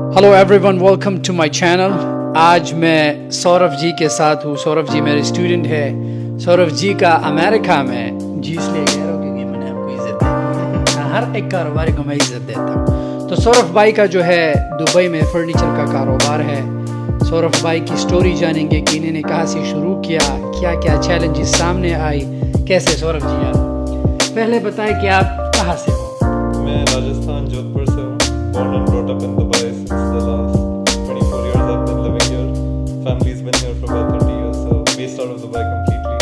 Hello everyone, welcome to my channel. आज मैं सौरभ जी के साथ हूँ। सौरभ जी मेरे स्टूडेंट है। सौरभ जी का अमेरिका में जी इसलिए कह रहा हूँ क्योंकि मैंने आपको इज्जत दी है। हर एक कारोबारी को मैं इज्जत देता हूँ। तो सौरभ भाई का जो है दुबई में फर्नीचर का कारोबार है। सौरभ भाई की स्टोरी जानेंगे कि इन्होंने कहाँ से शुरू किया, क्या क्या चैलेंजेस सामने आई, कैसे। सौरभ जी आप पहले बताएं कि आप कहाँ से हो। मैं राजस्थान जोधपुर से हूँ। Born and brought up in Dubai since the last 24 years I've been living here. Family's been here for about 30 years, so based out of Dubai completely.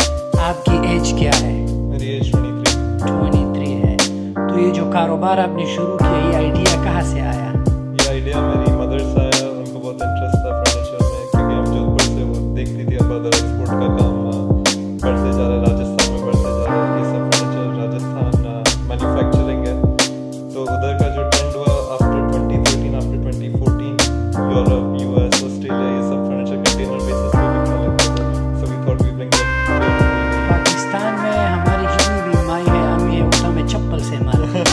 आपकी एज क्या है? मेरी एज 23 है। तो ये जो कारोबार आपने शुरू किया, ये आइडिया कहाँ से आया? ये आइडिया मेरी मदर से आया। उनको बहुत इंटरेस्ट था फर्नीचर में, क्योंकि हम जोधपुर से वो देखती थी अब अदर एक्सपोर्ट का काम बढ़ते जा रहा है, राजस्थान में बढ़ते जा रहा है। ये सब फर्नीचर राजस्थान मैन्युफैक्चरिंग है, तो उधर का जो ट्रेंड हुआ after 2013 after 2014 Europe, US, Australia, ये सब फर्नीचर कंटेनर बेसिस पे बिकने लगे थे। So we thought we bring it. Pakistan में हमारी जितनी भी माई है, हम ये उठा में चप्पल से मारते हैं।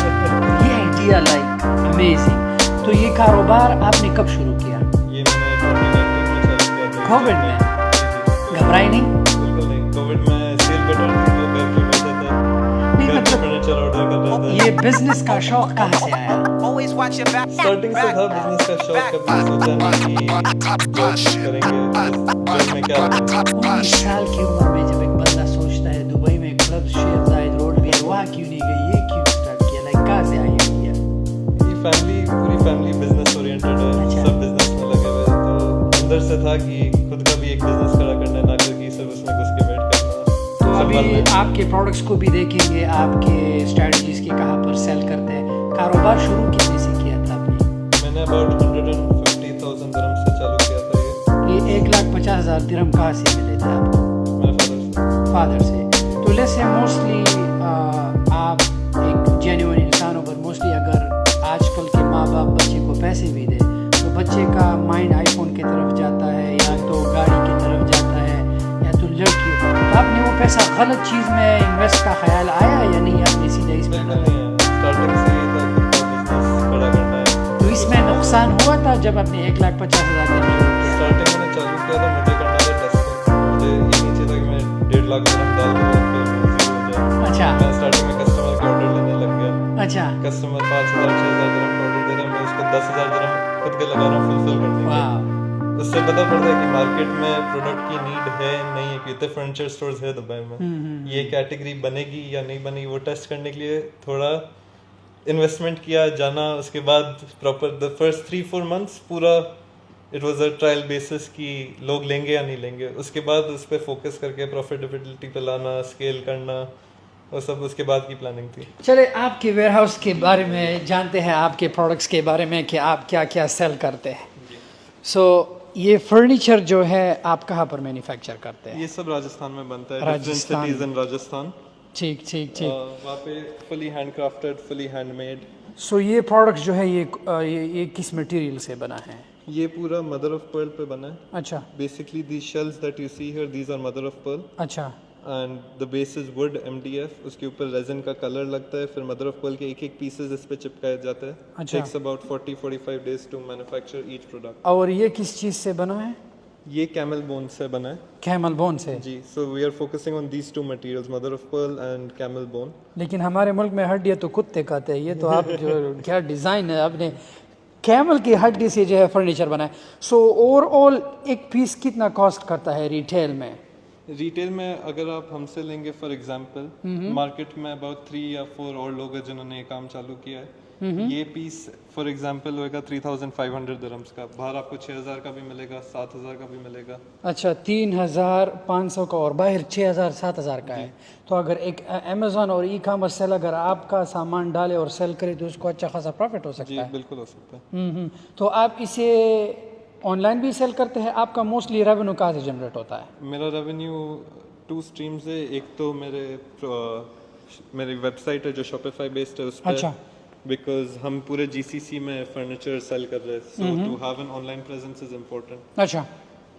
ये आइडिया लाइक अमेजिंग। तो ये कारोबार आपने कब शुरू किया? ये मैंने 2019 में चालू किया था। कोविड में? घबराई नहीं? बिल्कुल नहीं। कोविड में सेल बेटर थी, तो घर पे बैठे थे, घर पे फर्नीचर ऑर्डर कर रहे थे। ये बिजनेस का शौक कहाँ से आया? स्टार्टिंग से था बिजनेस का शौक। कभी सोचा नहीं कि जॉब करेंगे, जॉब में क्या करेंगे। 19 साल की उम्र में जब एक बंदा सोचता है दुबई में क्लब शेख जायद रोड भी है, वहाँ क्यों नहीं गई, ये क्यों स्टार्ट किया, लाइक कहाँ से आई आइडिया? ये पूरी फैमिली बिजनेस ओरिएंटेड है। अच्छा। सब बिजनेस में लगे हुए हैं, तो अंदर से था कि खुद का भी एक बिजनेस खड़ा करना है, ना कि सिर्फ उसमें घुस के वेट करना। तो अभी आपके प्रोडक्ट्स को भी देखेंगे, आपके स्ट्रेटजीज की कहाँ पर सेल करते हैं। कारोबार शुरू कितने से किया था आपने? मैंने अबाउट 150,000 दिरहम से चालू किया था। ये 1,50,000 दिरहम कहाँ से मिले थे आपको? मेरे फादर से। तो लेट्स से मोस्टली आप एक जेन्युइन इंसान हो, पर मोस्टली अगर आजकल के माँ बाप बच्चे को पैसे भी दे तो बच्चे का माइंड आईफोन की तरफ जाता है, या तो गाड़ी की तरफ जाता है, या तो लड़की। तो आपने वो पैसा गलत चीज़ में इन्वेस्ट का ख्याल आया या नहीं? आपने सीधा इसमें स्टार्टिंग से ये था खुद का बिजनेस खड़ा करना है। तो इसमें नुकसान हुआ था जब आपने 1,50,000 दिरहम शुरू किया? स्टार्टिंग मैंने चालू किया था, मुझे करना था टेस्टिंग। मुझे ये नहीं चाहिए था कि मैं 1.5 लाख दिरहम डाल दूँ और फिर जीरो हो जाए। अच्छा। मैं स्टार्टिंग में कस्टमर के ऑर्डर लेने लग गया। अच्छा। कस्टमर 5,000 6,000 दिरहम का ऑर्डर दे रहा है, मैं उसको 10,000 दिरहम खुद के लगा रहा हूँ फुलफिल करने के लिए। उससे पता पड़ता है कि मार्केट में प्रोडक्ट की नीड है नहीं है, क्योंकि फर्नीचर स्टोर्स है दुबई में। ये कैटेगरी बनेगी या नहीं बनेगी, वो टेस्ट करने के लिए थोड़ा इन्वेस्टमेंट किया जाना। उसके बाद प्रॉपर द फर्स्ट 3-4 मंथ्स पूरा it was a trial basis कि लोग लेंगे या नहीं लेंगे। उसके बाद उस पर फोकस करके प्रॉफिटेबिलिटी पे लाना, स्केल करना, और सब उसके बाद की प्लानिंग थी। चले आपके वेयरहाउस के बारे में जानते हैं, आपके प्रोडक्ट्स के बारे में कि आप क्या क्या सेल करते हैं। सो ये फर्नीचर जो है आप कहाँ पर मैन्युफैक्चर करते हैं? ये सब राजस्थान में बनता है, Rajasthan. Different cities in Rajasthan. ठीक ठीक ठीक। वहाँ पे फुली हैंडक्राफ्टेड, फुली हैंडमेड। सो ये प्रोडक्ट जो है ये किस मटेरियल से बना है? ये पूरा मदर ऑफ पर्ल पे बना है। अच्छा। Basically the shells that you see here, these are mother of pearl, अच्छा। And the base is wood MDF। उसके ऊपर रेजिन का कलर लगता है, फिर मदर ऑफ पर्ल के एक एक पीसेस इस पे चिपकाया जाता है। अच्छा। Takes about 40-45 days to manufacture each product. और ये किस चीज़ से बना है? ये कैमल बोन से बना है। कैमल बोन से? जी। So we are focusing on these two materials, mother of pearl and camel bone. लेकिन हमारे मुल्क में हड्डियाँ तो कुत्ते खाते हैं। ये तो आप जो क्या डिज़ाइन है आपने, कैमल की हड्डी से जो है फर्नीचर बना है। सो ओवरऑल एक पीस कितना कॉस्ट करता है रिटेल में? रिटेल में अगर आप हमसे लेंगे फॉर एग्जांपल, मार्केट में अबाउट 3 या 4 और लोग हैं जिन्होंने ये काम चालू किया है। ये पीस फॉर एग्जांपल होएगा 3,500 दिरहम्स का। बाहर आपको 6,000 का भी मिलेगा, 7,000 का भी मिलेगा। अच्छा, 3,500 का और बाहर 6,000 7,000 का है। तो अगर एक अमेज़ॉन और ई कॉमर्स सेल अगर आपका सामान डाले और सेल करे तो उसको अच्छा खासा प्रॉफिट हो सकता है। बिल्कुल हो सकता है। तो आप इसे ऑनलाइन भी सेल करते हैं? आपका मोस्टली रेवेन्यू कहाँ से जनरेट होता है? मेरा रेवेन्यू 2 स्ट्रीम्स है। एक तो मेरी वेबसाइट है जो शॉपिफाई बेस्ड है, उस पर। अच्छा। बिकॉज हम पूरे GCC में फर्नीचर सेल कर रहे हैं, so to have an online presence is important. अच्छा।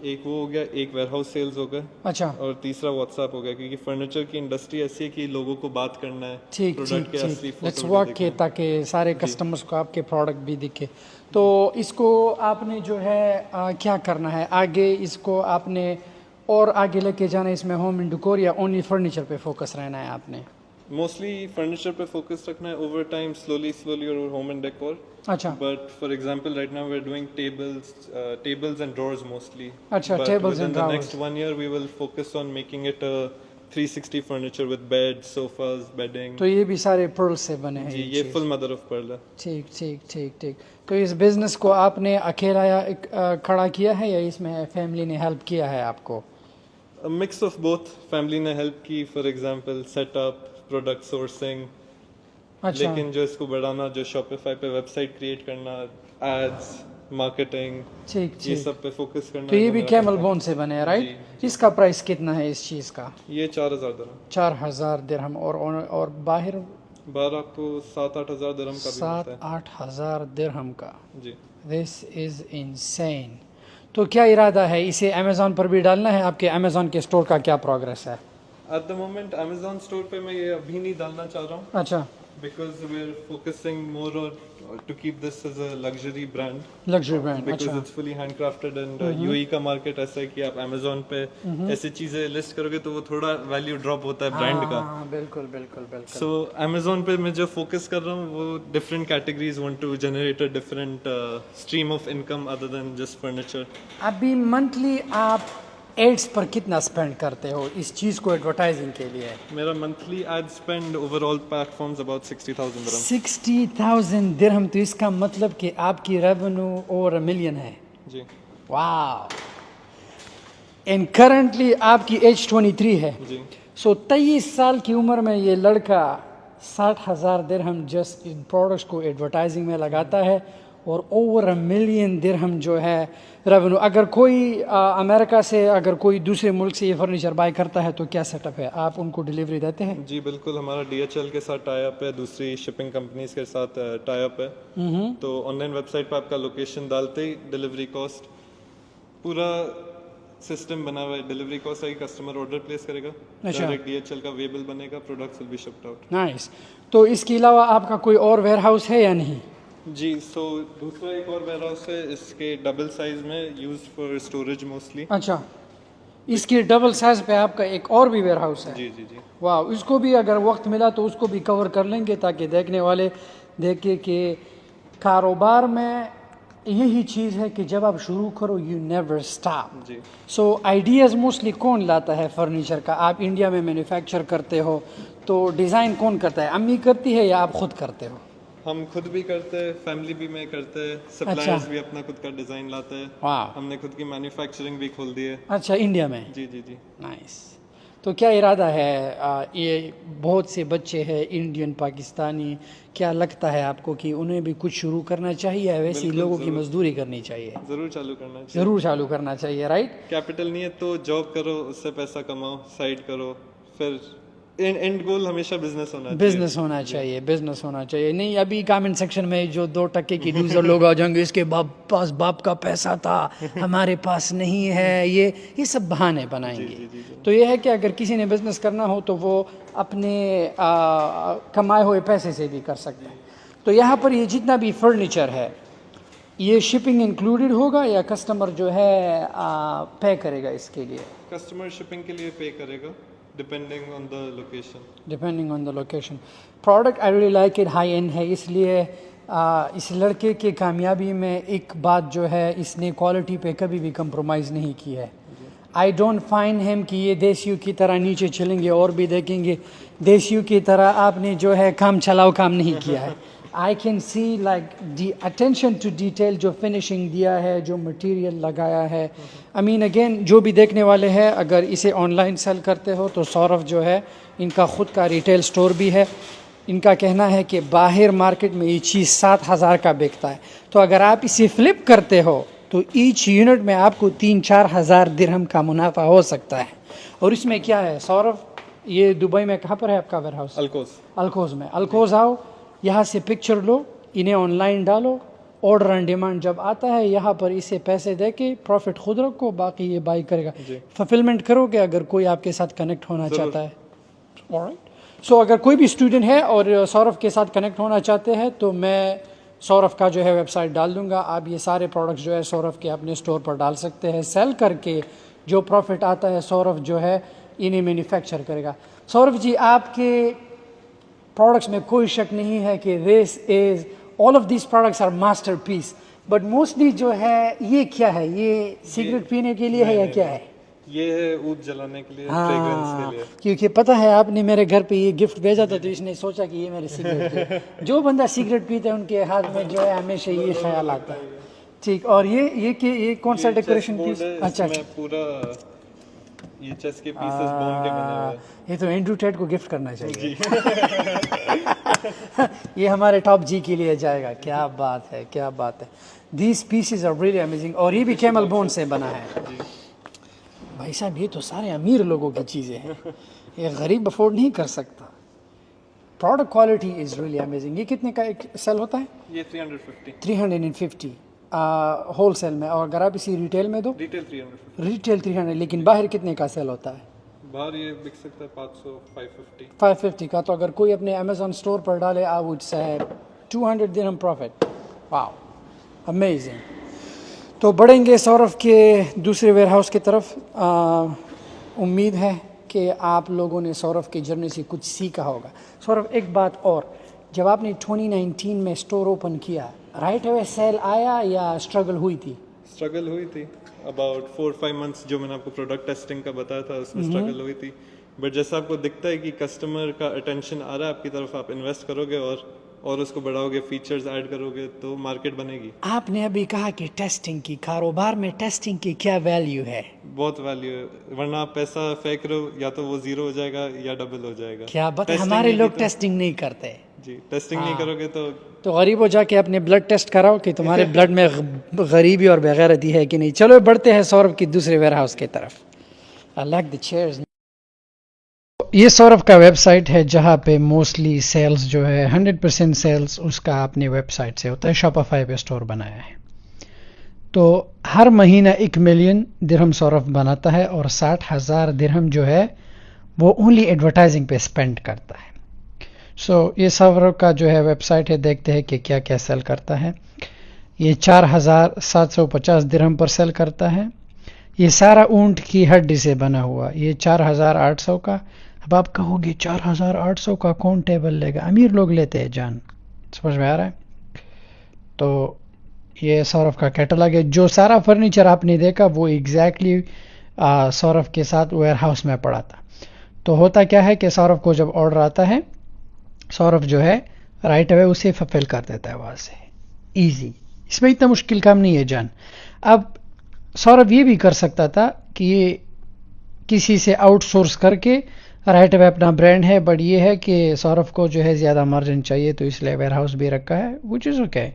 एक वो हो गया, एक वेयरहाउस सेल्स हो गया, अच्छा और तीसरा व्हाट्सएप हो गया, क्योंकि फर्नीचर की इंडस्ट्री ऐसी है कि लोगों को बात करना है, ठीक प्रोडक्ट ठीक के असली ठीक लेट्स फोटो वर्क के ताकि सारे कस्टमर्स को आपके प्रोडक्ट भी दिखे। तो इसको आपने जो है क्या करना है आगे, इसको आपने और आगे लेके जाना है, इसमें होम एंड डेकोर या ओनली फर्नीचर पे फोकस रहना है आपने? मोस्टली फर्नीचर पे फोकस रखना है, ओवर टाइम स्लोली स्लोली, और होम एंड डेकोर। अच्छा But for example, right now we're doing tables and drawers mostly. अच्छा, But tables within and the drawers. next 1 year, we will focus on making it a 360 furniture with beds, sofas, bedding. तो ये भी सारे Perl से बने हैं जी, ये ये चीज़? full mother of pearl है। ठीक ठीक ठीक ठीक। तो इस बिजनेस को आपने अकेला खड़ा किया है या इसमें फैमिली ने हेल्प किया है आपको? A mix of both. Family ने help की, for example, setup, product sourcing. अच्छा लेकिन जो इसको बढ़ाना, जो Shopify पे वेबसाइट क्रिएट करना, ads, मार्केटिंग, ठीक ये ठीक। सब पे फोकस करना। तो ये है भी मेरा कैमल पैसा। बोन से बने हैं राइट? जी, इसका प्राइस कितना है इस चीज़ का? ये 4000 दिरहम। 4000 दिरहम। और बाहर? बाहर आपको 7-8 हजार दिरहम का भी मिलता है। 7-8 हज़ार दिरहम का। जी। This is insane. तो क्या इरादा है, इसे अमेज़ॉन पर भी डालना है? आपके अमेज़ॉन के स्टोर का क्या प्रोग्रेस है? At the moment Amazon store पे मैं ये अभी नहीं डालना चाह रहा हूँ, अच्छा because we are focusing more on to keep this as a luxury brand, luxury brand. Because अच्छा it's fully handcrafted, and UAE का मार्केट ऐसा है कि आप अमेज़ॉन पे ऐसी चीजें लिस्ट करोगे तो वो थोड़ा वैल्यू ड्रॉप होता है ब्रांड का। हाँ बिल्कुल बिल्कुल बिल्कुल। सो अमेज़ॉन पे मैं जो फोकस कर रहा हूँ वो different categories want to generate a different stream of income other than just furniture. अभी मंथली आप एड्स पर कितना स्पेंड करते हो इस चीज़ को एडवर्टाइजिंग के लिए? मेरा monthly ad spend overall platforms about 60,000 दिरहम। 60,000 दिरहम। तो इसका मतलब कि आपकी रेवेन्यू ओवर $1 million है। जी वाह। एंड करंटली आपकी एज 23 है। जी। सो 23 साल की उम्र में ये लड़का 60,000 दिरहम जस्ट इन प्रोडक्ट्स को एडवर्टाइजिंग में लगाता है और ओवर $1 million दिरहम जो है रेवेन्यू। अगर कोई अमेरिका से, अगर कोई दूसरे मुल्क से ये फर्नीचर बाय करता है तो क्या सेटअप है, आप उनको डिलीवरी देते हैं? जी बिल्कुल, हमारा DHL के साथ टाई अप है, दूसरी शिपिंग कंपनीज के साथ टाई अप है। तो ऑनलाइन वेबसाइट पे आपका लोकेशन डालते ही डिलीवरी कॉस्ट, पूरा सिस्टम बना हुआ है। डिलीवरी कॉस्ट आएगी, कस्टमर ऑर्डर प्लेस करेगा, अच्छा। डायरेक्ट DHL का वे बिल बनेगा, products will be shipped out. Nice. तो इसके अलावा आपका कोई और वेयर हाउस है या नहीं? जी, सो दूसरा एक और वेयरहाउस है, इसके डबल साइज में, यूज्ड फॉर स्टोरेज मोस्टली। अच्छा, इसके डबल साइज पे आपका एक और भी वेयर हाउस है? जी जी जी। वाह, उसको भी अगर वक्त मिला तो उसको भी कवर कर लेंगे ताकि देखने वाले देखे कि कारोबार में यही चीज़ है कि जब आप शुरू करो यू नेवर स्टॉप। जी। सो आइडियाज़ मोस्टली कौन लाता है फर्नीचर का? आप इंडिया में मैन्युफैक्चर करते हो तो डिज़ाइन कौन करता है? अम्मी करती है या आप खुद करते हो? हम खुद भी करते हैं, फैमिली भी में करते हैं, सप्लायर्स भी अपना खुद का डिजाइन लाते हैं। वाह। हमने खुद की मैन्युफैक्चरिंग भी खोल दी है। अच्छा, इंडिया में? जी जी जी। नाइस। तो क्या इरादा है, ये बहुत से बच्चे हैं इंडियन पाकिस्तानी, क्या लगता है आपको कि उन्हें भी कुछ शुरू करना चाहिए या वैसे ही बिल्कुल, लोगों की ज़रूर। मजदूरी करनी चाहिए? जरूर चालू करना चाहिए। ज़रूर चालू करना चाहिए, राइट? कैपिटल नहीं है तो जॉब करो, उससे पैसा कमाओ, साइड करो, फिर एंड गोल हमेशा बिजनेस होना चाहिए। बिजनेस होना चाहिए, बिजनेस होना चाहिए। नहीं, अभी कमेंट सेक्शन में जो 2% की लूजर लोग आ जाएंगे, इसके पास बाप का पैसा था, हमारे पास नहीं है, ये सब बहाने बनाएंगे। तो ये है कि अगर किसी ने बिजनेस करना हो तो वो अपने कमाए हुए पैसे से भी कर सकता है। तो यहाँ पर ये जितना भी फर्नीचर है ये शिपिंग इंक्लूडेड होगा या कस्टमर जो है पे करेगा इसके लिए? कस्टमर शिपिंग के लिए पे करेगा, depending on the location. Depending on the location. Product I really like it, high and है, इसलिए इस लड़के के कामयाबी में एक बात जो है, इसने क्वालिटी पे कभी भी कंप्रोमाइज़ नहीं की है। आई डोंट फाइंड हिम कि ये देसियों की तरह नीचे चलेंगे और भी देखेंगे देसियों की तरह आपने जो है काम चलाओ काम नहीं किया है। I can see like the attention to detail, जो फिनिशिंग दिया है, जो मटेरियल लगाया है। आई मीन अगेन, जो भी देखने वाले हैं, अगर इसे ऑनलाइन सेल करते हो तो सौरभ जो है इनका ख़ुद का रिटेल स्टोर भी है। इनका कहना है कि बाहर मार्केट में ये चीज़ 7,000 का बिकता है, तो अगर आप इसे फ्लिप करते हो तो ईच यूनिट में आपको 3-4 हज़ार दिरहम का मुनाफा हो सकता है। और इसमें क्या है सौरभ, ये दुबई में कहाँ पर है आपका वेयर हाउस? अल्कोज। अल्कोज में। अल्कोज आओ, यहाँ से पिक्चर लो, इन्हें ऑनलाइन डालो ऑर्डर एंड डिमांड जब आता है यहाँ पर इसे पैसे दे के प्रॉफिट खुद रखो, बाकी ये बाई करेगा। फुलफिलमेंट करोगे अगर कोई आपके साथ कनेक्ट होना चाहता है। ऑलराइट, सो अगर कोई भी स्टूडेंट है और सौरभ के साथ कनेक्ट होना चाहते हैं तो मैं सौरभ का जो है वेबसाइट डाल दूंगा। आप ये सारे प्रोडक्ट्स जो है सौरभ के अपने स्टोर पर डाल सकते हैं। सेल करके जो प्रॉफिट आता है सौरभ जो है इन्हें मैन्युफैक्चर करेगा। सौरभ जी, आपके प्रोडक्ट्स में कोई शक नहीं है कि this is all of this products are masterpiece, but mostly जो है ये क्या है, ये सिगरेट पीने के लिए है या क्या है? ये है ऊद जलाने के लिए, फ्रेग्रेंस के लिए। क्योंकि पता है आपने मेरे घर पे ये गिफ्ट भेजा था तो इसने सोचा कि ये मेरे सिगरेट है। जो बंदा सिगरेट पीता है उनके हाथ में जो है हमेशा ये ख्याल आता है। ठीक, और ये कौन सा डेकोरेशन पीस? अच्छा, पूरा ये चेस के पीसेस बोन के बने हुए हैं। ये तो एंड्रू टेड को गिफ्ट करना चाहिए। ये हमारे टॉप जी के लिए जाएगा। क्या बात है, क्या बात है। These pieces are really amazing. और ये भी कैमल बोन से बना है। भाई साहब, ये तो सारे अमीर लोगों की चीज़ें हैं, ये गरीब अफोर्ड नहीं कर सकता। Product quality is really amazing. ये कितने का एक सेल होता है? ये 350 350 होल सेल में। और अगर आप इसी रिटेल में दो? रिटेल 350। रिटेल 300, लेकिन बाहर कितने का सेल होता है? बाहर ये बिक सकता है 500 550 का। तो अगर कोई अपने अमेजोन स्टोर पर डाले, I would say 200 dirham profit. Wow, amazing. तो बढ़ेंगे सौरभ के दूसरे वेयरहाउस की तरफ। उम्मीद है कि आप लोगों ने सौरभ की जर्नी से कुछ सीखा होगा। सौरभ, एक बात और, जब आपने 2019 में स्टोर ओपन किया, राइट अवे सेल आया या स्ट्रगल हुई थी? स्ट्रगल हुई थी। अबाउट 4-5 मंथ्स जो मैंने आपको प्रोडक्ट टेस्टिंग का बताया था उसमें स्ट्रगल हुई थी। बट जैसा आपको दिखता है कि कस्टमर का अटेंशन आ रहा है आपकी तरफ, आप इन्वेस्ट करोगे और उसको बढ़ाओगे, फीचर्स ऐड करोगे तो मार्केट बनेगी। आपने अभी कहा कि टेस्टिंग की, कारोबार में टेस्टिंग की क्या वैल्यू है? बहुत वैल्यू है, वरना आप पैसा फेंक रहे हो या तो वो जीरो हो जाएगा या डबल हो जाएगा। क्या बात है, हमारे लोग टेस्टिंग नहीं करते। जी, टेस्टिंग नहीं करोगे तो गरीब हो जाके अपने ब्लड टेस्ट कराओ कि तुम्हारे ब्लड में गरीबी और बेगैरती है कि नहीं। चलो बढ़ते हैं सौरभ की दूसरे वेयरहाउस की तरफ। I like the chairs. ये सौरभ का वेबसाइट है जहाँ पे मोस्टली सेल्स जो है 100% सेल्स उसका अपनी वेबसाइट से होता है। शॉपिफाई पे स्टोर बनाया है। तो हर महीना 1 मिलियन दिरहम सौरभ बनाता है और 60,000 दिरहम जो है वो ओनली एडवर्टाइजिंग पे स्पेंड करता है। सो ये सौरभ का जो है वेबसाइट है, देखते हैं कि क्या क्या सेल करता है। ये 4,750 दिरहम पर सेल करता है। ये सारा ऊंट की हड्डी से बना हुआ, ये 4,800 का। अब आप कहोगे 4,800 का कौन टेबल लेगा? अमीर लोग लेते हैं जान, समझ में आ रहा है? तो ये सौरभ का कैटलॉग है। जो सारा फर्नीचर आपने देखा वो एग्जैक्टली सौरभ के साथ वेयरहाउस में पड़ा था। तो होता क्या है कि सौरभ को जब ऑर्डर आता है, सौरभ जो है राइट अवे उसे फुलफिल कर देता है वहाँ से। ईजी, इसमें इतना मुश्किल काम नहीं है जान। अब सौरभ ये भी कर सकता था कि ये किसी से आउटसोर्स करके राइट अवे अपना ब्रांड है, बट ये है कि सौरभ को जो है ज़्यादा मार्जिन चाहिए तो इसलिए वेयरहाउस भी रखा है, विच इज़ ओके।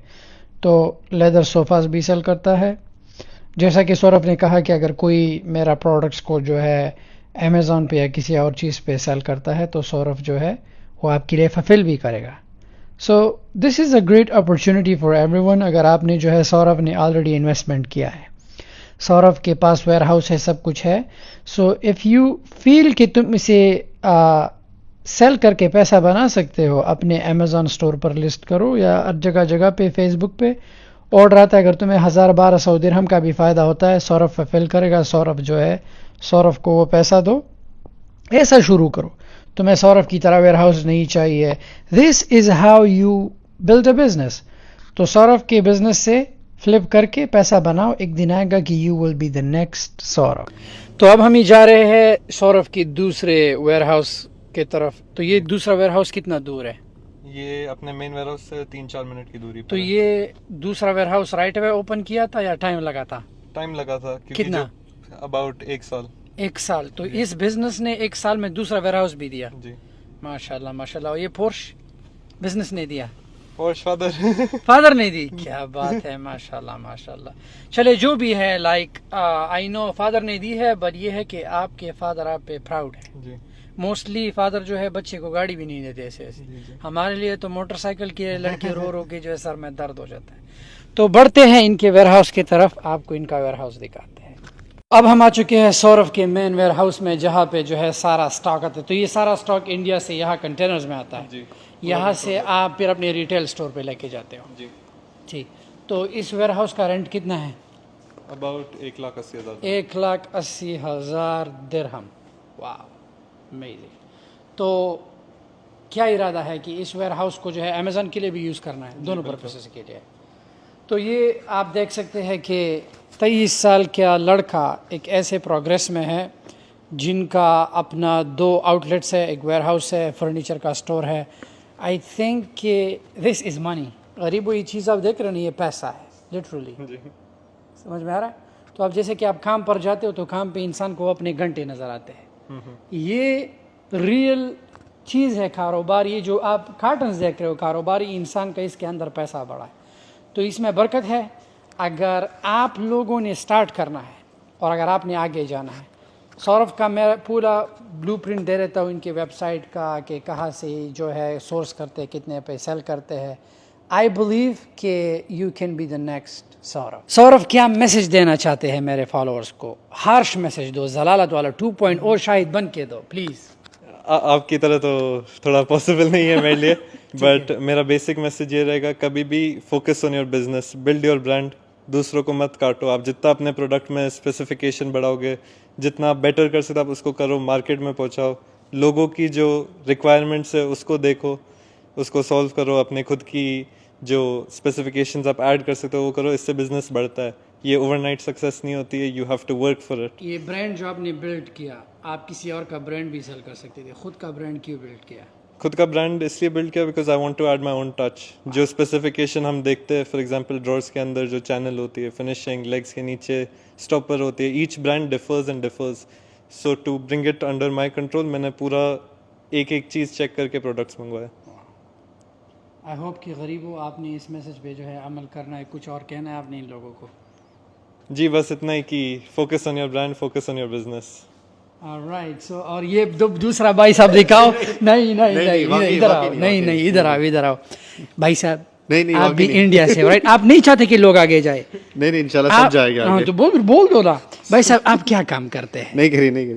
तो लेदर सोफास भी सेल करता है। जैसा कि सौरभ ने कहा कि अगर कोई मेरा प्रोडक्ट्स को जो है अमेज़ॉन पे या किसी और चीज़ पे सेल करता है तो सौरभ जो है वो आपके लिए फुलफिल भी करेगा। So this is a great opportunity for everyone. अगर आपने जो है, सौरभ ने ऑलरेडी इन्वेस्टमेंट किया है, सौरभ के पास वेयरहाउस है, सब कुछ है। सो इफ़ यू फील कि तुम इसे सेल करके पैसा बना सकते हो, अपने अमेज़ॉन स्टोर पर लिस्ट करो या जगह जगह पे फेसबुक पे ऑर्डर आता है। अगर तुम्हें 1,000-1,200 दिरहम का भी फ़ायदा होता है, सौरभ फुलफिल करेगा। सौरभ जो है, सौरभ को वो पैसा दो, ऐसा शुरू करो। तुम्हें सौरभ की तरह वेयरहाउस नहीं चाहिए। This is how you build a business. तो सौरभ के बिजनेस से फ्लिप करके पैसा बनाओ, एक दिन आएगा कि you will be the next Saurabh. तो अब हम ही जा रहे हैं सौरभ की दूसरे वेयरहाउस की तरफ। तो ये दूसरा वेयरहाउस कितना दूर है? ये अपने मेन वेयरहाउस से 3-4 मिनट की दूरी पर। तो ये दूसरा वेयरहाउस राइट अवे ओपन किया था या टाइम लगा था? टाइम लगा था। कितना? अबाउट 1 साल। 1 साल। तो इस बिजनेस ने 1 साल में दूसरा वेयरहाउस भी दिया? जी, माशाल्लाह माशाल्लाह। और ये पोर्श बिजनेस ने दिया? पोर्श फादर ने दी। क्या बात है, माशाल्लाह माशाल्लाह। चले जो भी है, लाइक आई नो फादर ने दी है, बट ये है कि आपके फादर आप पे प्राउड है। जी। मोस्टली फादर जो है बच्चे को गाड़ी भी नहीं देते ऐसे ऐसे। हमारे लिए तो मोटरसाइकिल के लड़के रो रो के जो है सर में दर्द हो जाता है। तो बढ़ते हैं इनके वेयरहाउस की तरफ, आपको इनका वेयरहाउस दिखाते हैं। अब हम आ चुके हैं सौरभ के मेन वेयरहाउस में, जहाँ पे जो है सारा स्टॉक आता है। तो ये सारा स्टॉक इंडिया से यहाँ कंटेनर्स में आता है जी। यहाँ से आप फिर अपने रिटेल स्टोर पे लेके जाते हो जी। ठीक। तो इस वेयरहाउस का रेंट कितना है? अबाउट 1,80,000। 1,80,000 दिरहम। वाह, अमेजिंग। तो क्या इरादा है कि इस वेयरहाउस को जो है अमेज़न के लिए भी यूज़ करना है, दोनों पर्पसेस के लिए। तो ये आप देख सकते हैं कि 23 साल का लड़का एक ऐसे प्रोग्रेस में है जिनका अपना 2 आउटलेट्स है, एक वेयरहाउस है, फर्नीचर का स्टोर है। आई थिंक कि दिस इज़ मनी। गरीबों, ये चीज़ आप देख रहे हो, ये पैसा है लिटरली, समझ में आ रहा है? तो अब जैसे कि आप काम पर जाते हो तो काम पे इंसान को अपने घंटे नज़र आते हैं, ये रियल चीज़ है कारोबार। ये जो आप कार्टन्स देख रहे हो, कारोबारी इंसान का इसके अंदर पैसा बड़ा है, तो इसमें बरकत है। अगर आप लोगों ने स्टार्ट करना है और अगर आपने आगे जाना है, सौरभ का मैं पूरा ब्लूप्रिंट दे देता हूँ इनकी वेबसाइट का कि कहाँ से जो है सोर्स करते हैं, कितने पे सेल करते हैं। आई बिलीव कि you can be the next Saurabh. Saurabh, क्या मैसेज देना चाहते हैं मेरे फॉलोअर्स को? हार्श मैसेज दो, जलालत वाला 2.0 शाहिद बन के दो प्लीज़। आपकी तरह तो थोड़ा पॉसिबल नहीं है मेरे लिए, बट मेरा बेसिक मैसेज ये रहेगा, कभी भी focus on your business, build your brand, दूसरों को मत काटो। आप जितना अपने प्रोडक्ट में स्पेसिफिकेशन बढ़ाओगे, जितना आप बेटर कर सकते आप उसको करो, मार्केट में पहुंचाओ, लोगों की जो रिक्वायरमेंट्स है उसको देखो, उसको सॉल्व करो, अपने खुद की जो स्पेसिफिकेशंस आप ऐड कर सकते हो वो करो, इससे बिजनेस बढ़ता है। ये ओवरनाइट सक्सेस नहीं होती है, you have to work for it. ये ब्रांड जो आपने बिल्ड किया, आप किसी और का ब्रांड भी सेल कर सकते थे, खुद का ब्रांड क्यों बिल्ड किया? खुद का ब्रांड इसलिए बिल्ड किया because I want to add my own touch. जो स्पेसिफिकेशन हम देखते हैं, फॉर एग्जांपल ड्रॉर्स के अंदर जो चैनल होती है, फिनिशिंग, लेग्स के नीचे स्टॉपर होती है, each brand differs and differs. So to bring it under my control, मैंने पूरा एक एक चीज़ चेक करके प्रोडक्ट्स मंगवाए। आई होप कि गरीबों आपने इस मैसेज पे जो है अमल करना है। कुछ और कहना है आपने इन लोगों को? जी बस इतना ही कि focus on your brand, focus on your business. Alright. So और ये दूसरा भाई साहब दिखाओ। नहीं नहीं नहीं, इधर आओ। नहीं नहीं, इधर आओ, इधर आओ भाई साहब। नहीं आप भी इंडिया से, राइट? आप नहीं चाहते कि लोग आगे जाए? नहीं इंशाल्लाह सब जाएगा हाँ, आगे। तो बोल दो ना भाई साहब, आप क्या काम करते हैं? नहीं करी नहीं